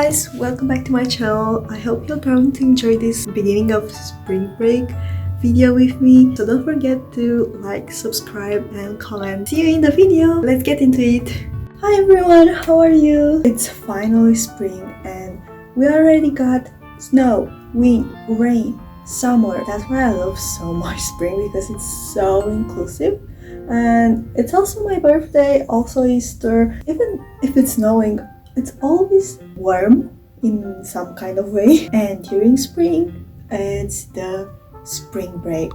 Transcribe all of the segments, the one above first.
guys, welcome back to my channel. I hope you're going to enjoy this beginning of spring break video with me. So don't forget to like, subscribe and comment. See you in the video. Let's get into it. Hi everyone, how are you? It's finally spring and we already got snow, wind, rain, summer. That's why I love so much spring, because it's so inclusive. And it's also my birthday, also Easter. Even if it's snowing, it's always warm in some kind of way. And during spring, it's the spring break.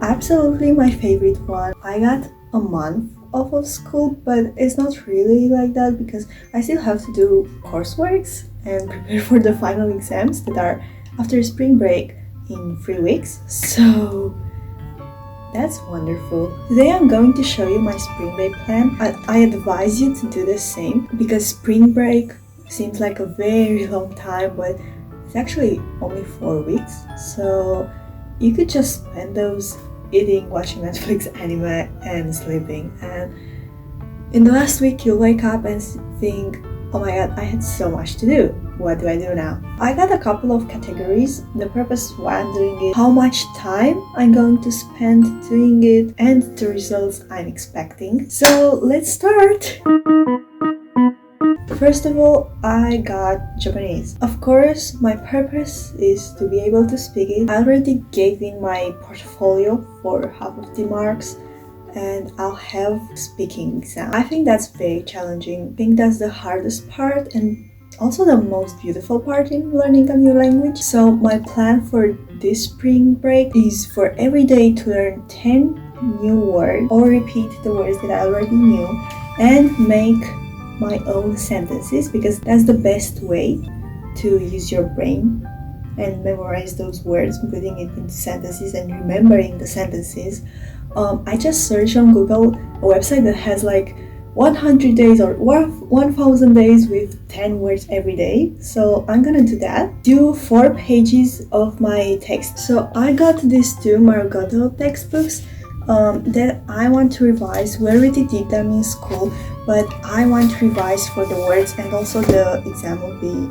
Absolutely my favorite one. I got a month off of school, but it's not really like that because I still have to do courseworks and prepare for the final exams that are after spring break in 3 weeks. So that's wonderful. Today I'm going to show you my spring break plan. I advise you to do the same because spring break seems like a very long time, but it's actually only 4 weeks. So you could just spend those eating, watching Netflix, anime, and sleeping. And in the last week you'll wake up and think, oh my god, I had so much to do. What do I do now? I got a couple of categories. The purpose why I'm doing it, how much time I'm going to spend doing it, and the results I'm expecting. So let's start! First of all, I got Japanese. Of course, my purpose is to be able to speak it. I already gave in my portfolio for half of the marks, and I'll have speaking exam. I think that's very challenging. I think that's the hardest part and also the most beautiful part in learning a new language. So my plan for this spring break is for every day to learn 10 new words or repeat the words that I already knew and make my own sentences, because that's the best way to use your brain and memorize those words, putting it into sentences and remembering the sentences. I just searched on Google a website that has like 100 days or 1000 days with 10 words every day. So I'm gonna do that. Do 4 pages of my text. So I got these 2 Margot textbooks that I want to revise. We already did them in school, but I want to revise for the words, and also the exam will be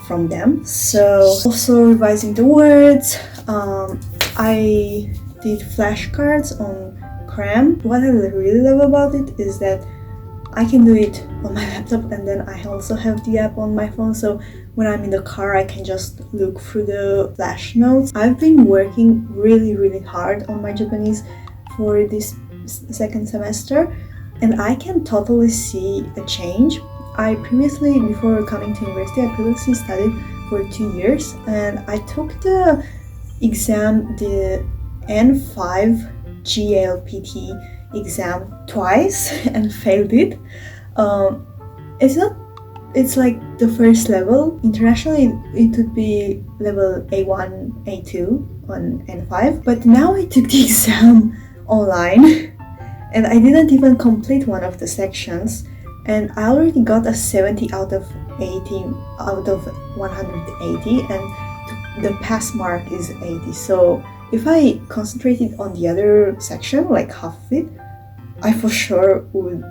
from them. So also revising the words. I did flashcards on Cram. What I really love about it is that I can do it on my laptop, and then I also have the app on my phone, so when I'm in the car I can just look through the flash notes. I've been working really hard on my Japanese for this second semester, and I can totally see a change. I previously, before coming to university, I previously studied for 2 years, and I took the exam, the N5 GLPT exam twice and failed it. It's like the first level. Internationally it would be level A1, A2 on N5, but now I took the exam online and I didn't even complete one of the sections, and I already got a 70 out of 80 out of 180, and the pass mark is 80. So if I concentrated on the other section, like half of it, I for sure would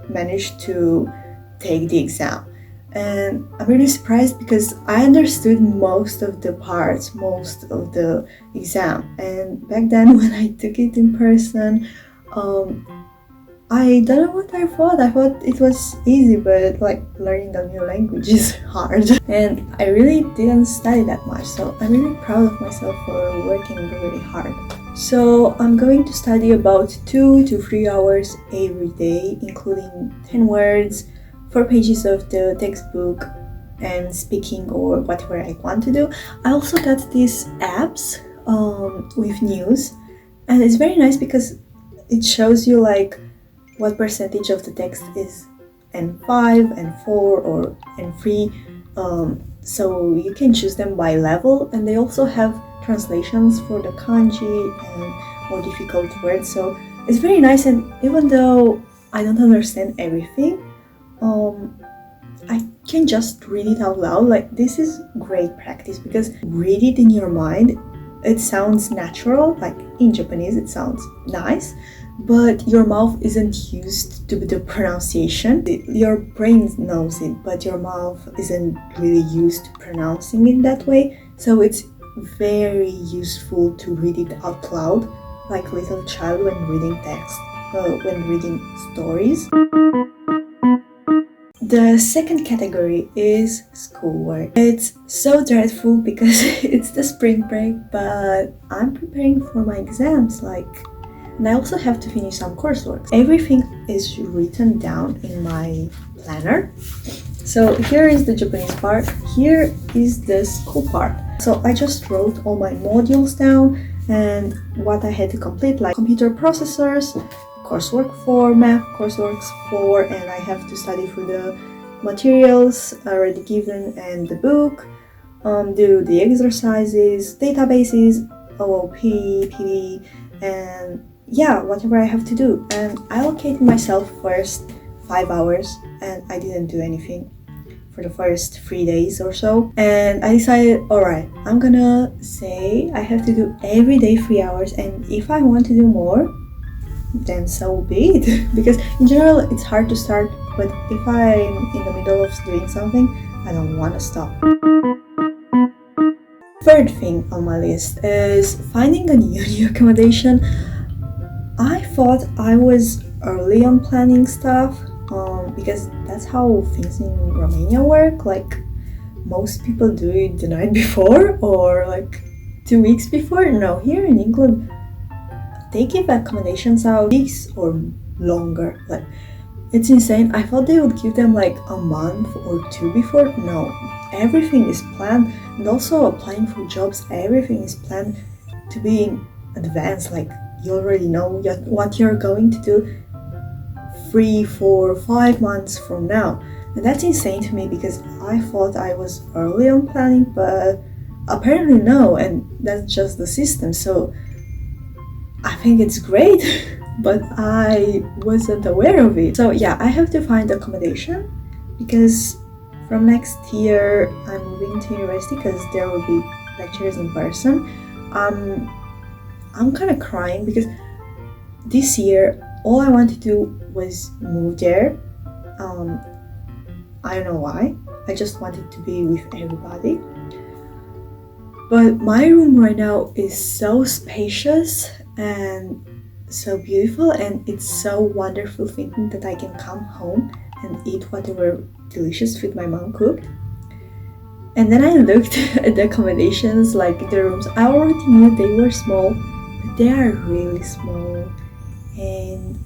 manage to take the exam. And I'm really surprised because I understood most of the parts, most of the exam. And back then when I took it in person, I don't know what I thought. I thought it was easy, but like learning a new language is hard. And I really didn't study that much, so I'm really proud of myself for working really hard. So I'm going to study about 2 to 3 hours every day, including 10 words, 4 pages of the textbook, and speaking or whatever I want to do. I also got these apps with news, and it's very nice because it shows you like what percentage of the text is N5, N4, or N3. So you can choose them by level, and they also have translations for the kanji and more difficult words. So it's very nice, and even though I don't understand everything, I can just read it out loud. Like, this is great practice because read it in your mind. It sounds natural, like in Japanese it sounds nice, but your mouth isn't used to the pronunciation. Your brain knows it, but your mouth isn't really used to pronouncing it that way. So it's very useful to read it out loud, like a little child when reading text, when reading stories. The second category is schoolwork. It's so dreadful because it's the spring break, but I'm preparing for my exams, and I also have to finish some coursework. Everything is written down in my planner. So here is the Japanese part, here is the school part. So I just wrote all my modules down and what I had to complete, like computer processors, coursework 4, math courseworks 4, and I have to study through the materials already given and the book, do the exercises, databases, OOP, PV, and yeah, whatever I have to do. And I allocated myself first 5 hours and I didn't do anything for the first 3 days or so. And I decided, alright, I'm gonna say I have to do every day 3 hours, and if I want to do more, then so be it. Because in general, it's hard to start, but if I'm in the middle of doing something, I don't want to stop. Third thing on my list is finding a new accommodation. I thought I was early on planning stuff, because that's how things in Romania work. Like, most people do it the night before or like 2 weeks before. No, here in England, they give accommodations out weeks or longer. Like, it's insane. I thought they would give them like a month or 2 before. No, everything is planned. And also applying for jobs, everything is planned to be in advance. Like, you already know what you're going to do 3, 4, 5 months from now. And that's insane to me because I thought I was early on planning, but apparently no, and that's just the system. So I think it's great, but I wasn't aware of it. So yeah, I have to find accommodation because from next year I'm moving to university because there will be lectures in person. I'm kind of crying because this year all I wanted to do was move there. I don't know why. I just wanted to be with everybody. But my room right now is so spacious and so beautiful, and it's so wonderful thinking that I can come home and eat whatever delicious food my mom cooked. And then I looked at the accommodations, like the rooms. I already knew they were small, but they are really small and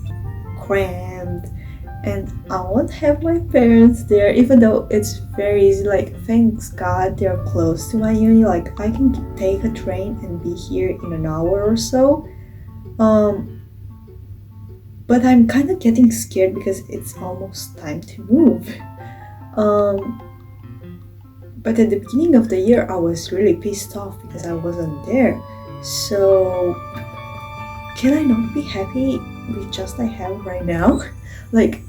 cramped, and I won't have my parents there, even though it's very easy. Like, thanks God they're close to my uni. Like, I can take a train and be here in an hour or so. But I'm kind of getting scared because it's almost time to move. But at the beginning of the year I was really pissed off because I wasn't there. So can I not be happy with just I have right now? Like,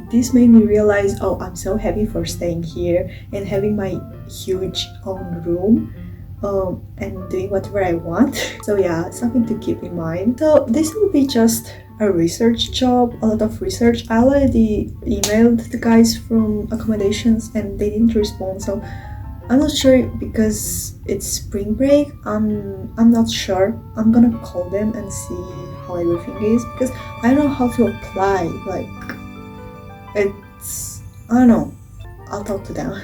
this made me realize, oh, I'm so happy for staying here and having my huge own room, and doing whatever I want. So yeah, something to keep in mind. So this will be just a research job, a lot of research. I already emailed the guys from accommodations and they didn't respond, so I'm not sure because it's spring break. I'm not sure. I'm gonna call them and see how everything is because I don't know how to apply. Like, I don't know. I'll talk to them.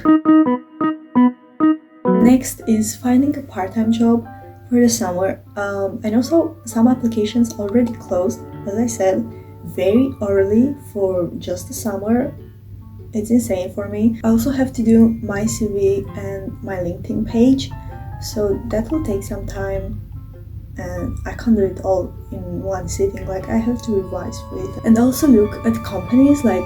Next is finding a part-time job for the summer. I know some applications already closed, as I said, very early for just the summer. It's insane for me. I also have to do my CV and my LinkedIn page, so that will take some time and I can't do it all in one sitting. Like, I have to revise for it and also look at companies, like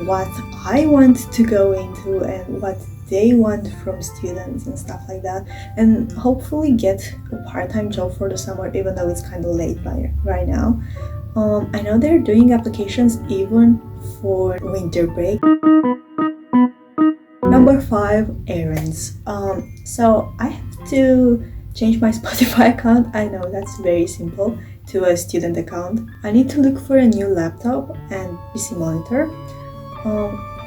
what I want to go into and what they want from students and stuff like that, and hopefully get a part-time job for the summer, even though it's kind of late right now. I know they're doing applications even for winter break. Number 5, errands. So I have to change my Spotify account. I know that's very simple. to a student account. I need to look for a new laptop and PC monitor.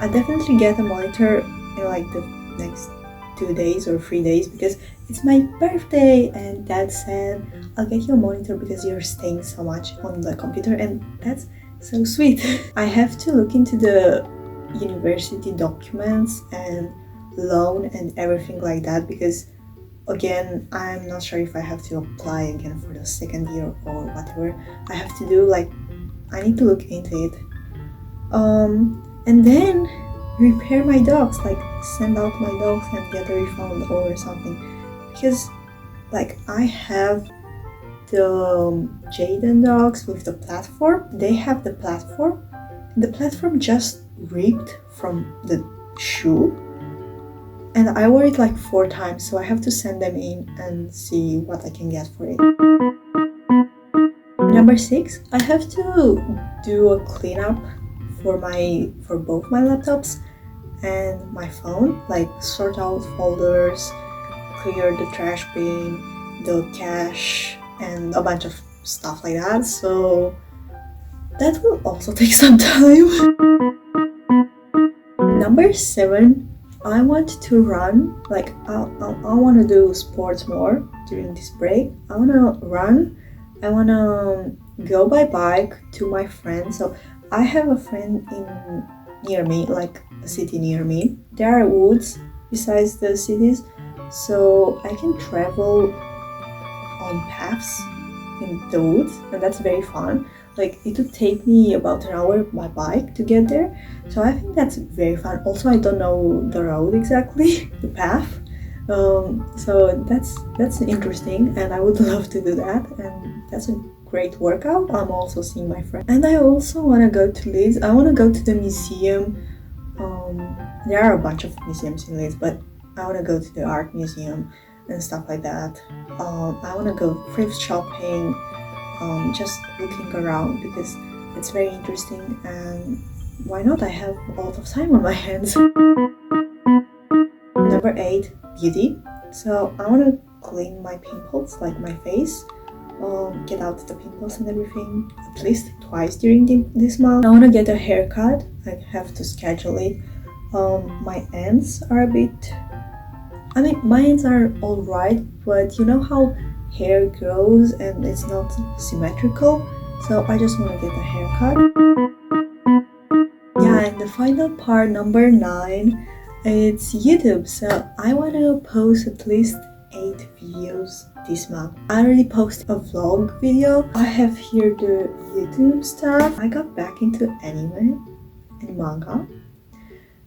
I definitely get a monitor in like the next 2 days or 3 days because it's my birthday, and Dad said I'll get you a monitor because you're staying so much on the computer, and that's so sweet. I have to look into the university documents and loan and everything like that because again, I'm not sure if I have to apply again for the second year or whatever I have to do. Like, I need to look into it. And then repair my dogs, like send out my dogs and get a refund or something. Because, like, I have the Jaden dogs with the platform. They have the platform. The platform just ripped from the shoe. And I wore it like 4 times, so I have to send them in and see what I can get for it. Number 6, I have to do a cleanup for both my laptops and my phone, like sort out folders, clear the trash bin, the cache, and a bunch of stuff like that. So that will also take some time. Number 7, I want to run, like I want to do sports more during this break. I want to run, I want to go by bike to my friend. So I have a friend near me, like a city near me. There are woods besides the cities, so I can travel on paths in the woods, and that's very fun. Like, it would take me about an hour by bike to get there, so I think that's very fun. Also, I don't know the road exactly, the path, so that's interesting, and I would love to do that, and that's a great workout. I'm also seeing my friend, and I also want to go to Leeds. I want to go to the museum. There are a bunch of museums in Leeds, but I want to go to the art museum and stuff like that. I want to go thrift shopping, just looking around because it's very interesting, and why not? I have a lot of time on my hands. Number 8, beauty. So I want to clean my pimples, like my face, get out the pimples and everything at least twice during this month. I want to get a haircut. I have to schedule it. My ends are a bit, I mean, my ends are alright, but you know how hair grows and it's not symmetrical, so I just want to get a haircut. Yeah, and the final part, number 9, it's YouTube. So I want to post at least 8 videos this month. I already posted a vlog video. I have here the YouTube stuff. I got back into anime and manga,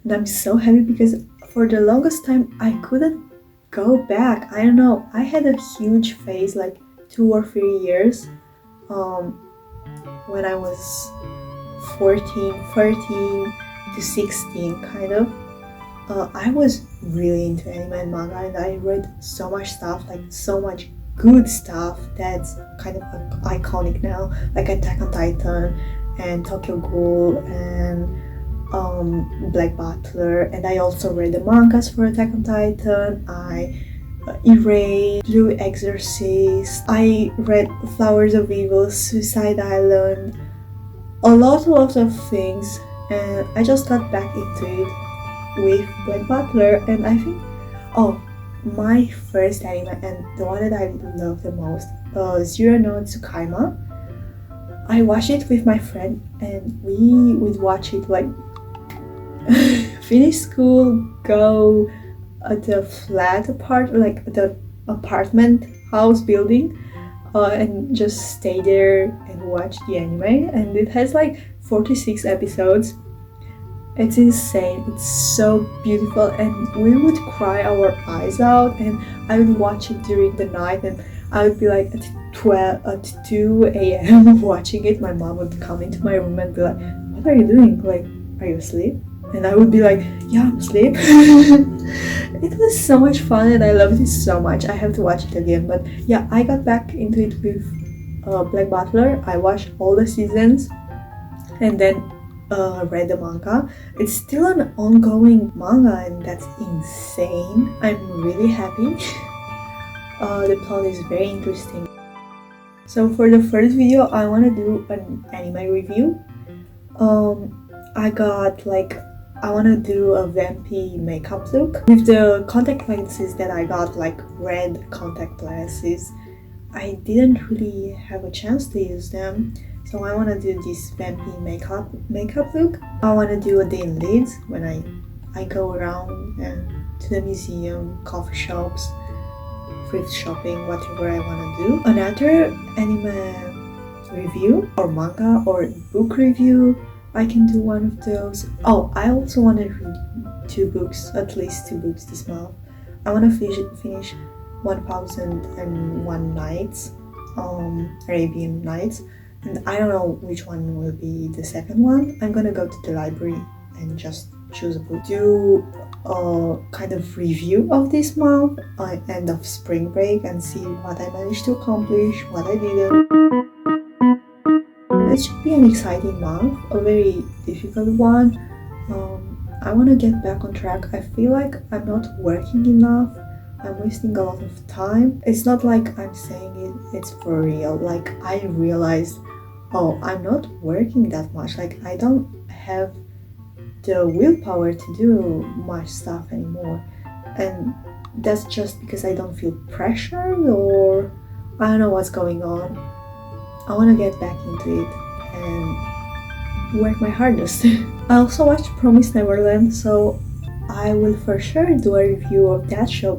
and I'm so happy because for the longest time I couldn't go back. I don't know, I had a huge phase like 2 or 3 years when I was 13 to 16 kind of. I was really into anime and manga, and I read so much stuff, like so much good stuff that's kind of iconic now, like Attack on Titan and Tokyo Ghoul and Black Butler. And I also read the mangas for Attack on Titan. I Erased, Blue Exorcist, I read Flowers of Evil, Suicide Island, a lot of things, and I just got back into it with Black Butler. And I think, my first anime and the one that I love the most, Zero no Tsukaima. I watched it with my friend, and we would watch it like finish school, go at the flat apart, like the apartment house building, and just stay there and watch the anime. And it has like 46 episodes. It's insane. It's so beautiful, and we would cry our eyes out. And I would watch it during the night, and I would be like at 2 a.m. watching it. My mom would come into my room and be like, "What are you doing? Like, are you asleep?" And I would be like, "Yeah, I'm asleep." It was so much fun, and I loved it so much. I have to watch it again. But yeah, I got back into it with Black Butler. I watched all the seasons, and then read the manga. It's still an ongoing manga, and that's insane. I'm really happy. The plot is very interesting. So for the first video, I want to do an anime review. I got like, I want to do a vampy makeup look with the contact lenses that I got, like red contact lenses. I didn't really have a chance to use them, so I want to do this vampy makeup look. I want to do a day in Leeds when I go around and to the museum, coffee shops, thrift shopping, whatever I want to do. Another anime review or manga or book review, I can do one of those. Oh, I also want to read 2 books, at least 2 books this month. I want to finish 1001 Nights, Arabian Nights, and I don't know which one will be the second one. I'm gonna go to the library and just choose a book. Do a kind of review of this month, end of spring break, and see what I managed to accomplish, what I didn't. It should be an exciting month, a very difficult one. I want to get back on track. I feel like I'm not working enough. I'm wasting a lot of time. It's not like I'm saying it's for real. Like, I realized, oh, I'm not working that much. Like, I don't have the willpower to do much stuff anymore. And that's just because I don't feel pressured, or I don't know what's going on. I want to get back into it and work my hardest. I also watched Promise Neverland, so I will for sure do a review of that show.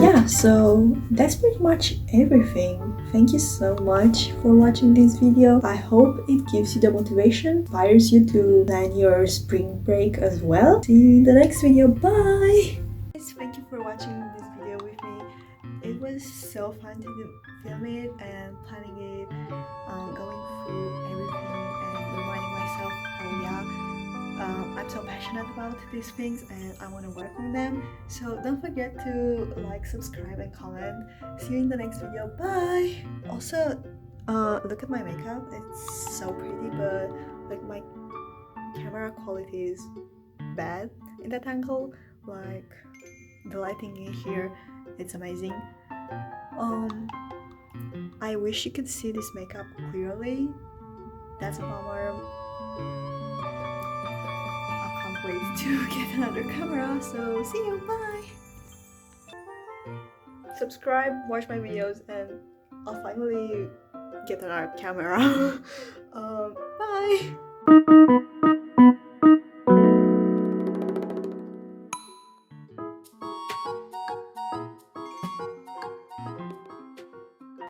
Yeah, so that's pretty much everything. Thank you so much for watching this video. I hope it gives you the motivation, inspires you to plan your spring break as well. See you in the next video. Bye! Thank you for watching this video with me. It was so fun to film it and planning it, going through everything and reminding myself, oh yeah, I'm so passionate about these things and I want to work on them. So don't forget to like, subscribe and comment. See you in the next video. Bye! Also, look at my makeup. It's so pretty, but like my camera quality is bad in that angle. Like, the lighting in here, it's amazing. I wish you could see this makeup clearly. That's a bummer. I can't wait to get another camera, so see you, bye! Subscribe, watch my videos, and I'll finally get another camera. Bye!